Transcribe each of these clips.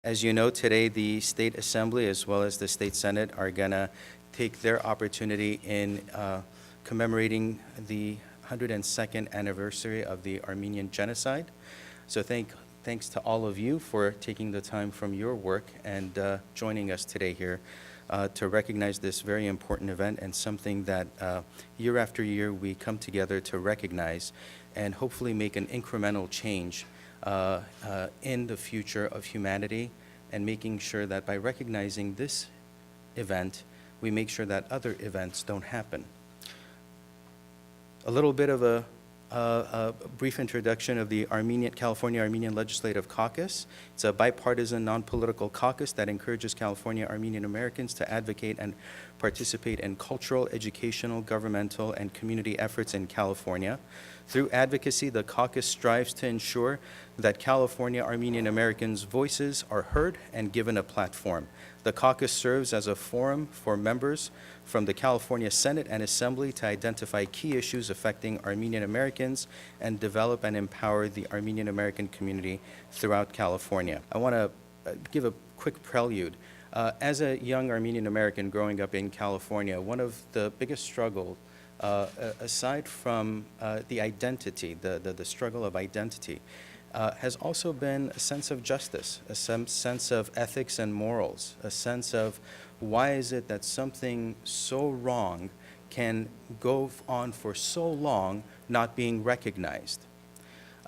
As you know, today the State Assembly as well as the State Senate are going to take their opportunity in commemorating the 102nd anniversary of the Armenian Genocide. So thanks to all of you for taking the time from your work and joining us today here to recognize this very important event and something that year after year we come together to recognize and hopefully make an incremental change in the future of humanity, and making sure that by recognizing this event, we make sure that other events don't happen. A little bit of a brief introduction of the California Armenian Legislative Caucus. It's a bipartisan, non-political caucus that encourages California Armenian Americans to advocate and participate in cultural, educational, governmental, and community efforts in California. Through advocacy, the caucus strives to ensure that California Armenian Americans' voices are heard and given a platform. The caucus serves as a forum for members from the California Senate and Assembly to identify key issues affecting Armenian Americans and develop and empower the Armenian American community throughout California. I want to give a quick prelude. As a young Armenian American growing up in California, one of the biggest struggles, aside from the identity, the struggle of identity, has also been a sense of justice, a sense of ethics and morals, a sense of why is it that something so wrong can go on for so long not being recognized.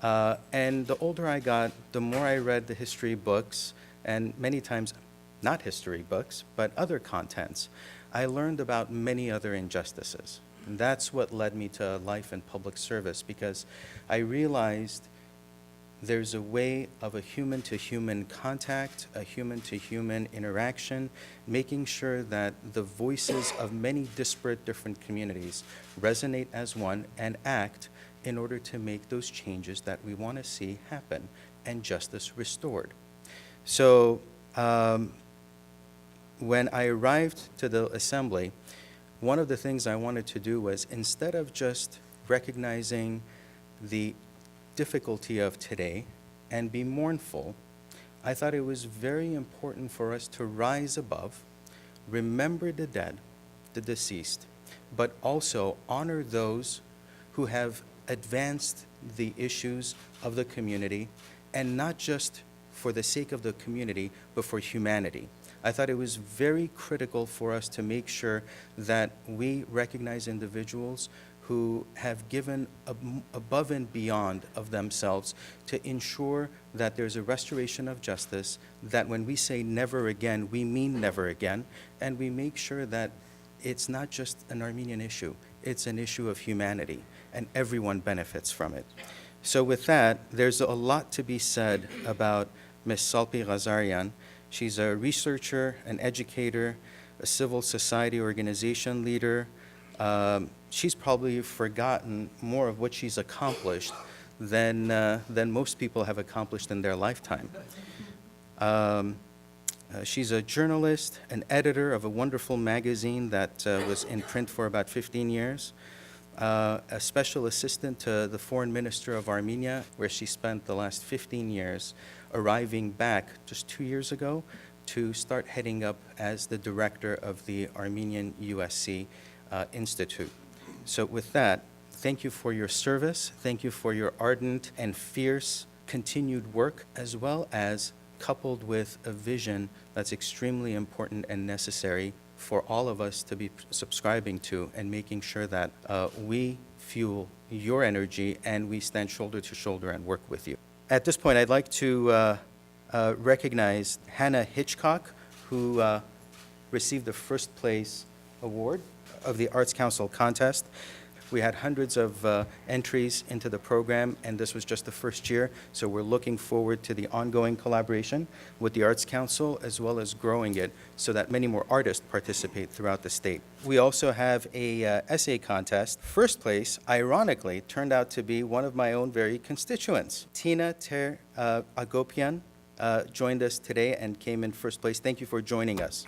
And the older I got, the more I read the history books, and many times not history books, but other contents, I learned about many other injustices. And that's what led me to life in public service, because I realized there's a way of a human-to-human contact, a human-to-human interaction, making sure that the voices of many disparate different communities resonate as one and act in order to make those changes that we want to see happen and justice restored. So when I arrived to the Assembly, one of the things I wanted to do was, instead of just recognizing the difficulty of today and be mournful, I thought it was very important for us to rise above, remember the dead, the deceased, but also honor those who have advanced the issues of the community, and not just for the sake of the community, but for humanity. I thought it was very critical for us to make sure that we recognize individuals who have given above and beyond of themselves to ensure that there's a restoration of justice, that when we say never again, we mean never again, and we make sure that it's not just an Armenian issue, it's an issue of humanity, and everyone benefits from it. So with that, there's a lot to be said about Ms. Salpi Ghazarian. She's a researcher, an educator, a civil society organization leader. She's probably forgotten more of what she's accomplished than most people have accomplished in their lifetime. She's a journalist, an editor of a wonderful magazine that was in print for about 15 years, a special assistant to the Foreign Minister of Armenia, where she spent the last 15 years, arriving back just 2 years ago to start heading up as the director of the Armenian USC Institute. So with that, thank you for your service, thank you for your ardent and fierce continued work, as well as coupled with a vision that's extremely important and necessary for all of us to be subscribing to, and making sure that we fuel your energy and we stand shoulder to shoulder and work with you. At this point, I'd like to recognize Hannah Hitchcock, who received the first place award of the Arts Council contest. We had hundreds of entries into the program, and this was just the first year, so we're looking forward to the ongoing collaboration with the Arts Council, as well as growing it so that many more artists participate throughout the state. We also have a essay contest. First place, ironically, turned out to be one of my own very constituents. Tina Agopian joined us today and came in first place. Thank you for joining us.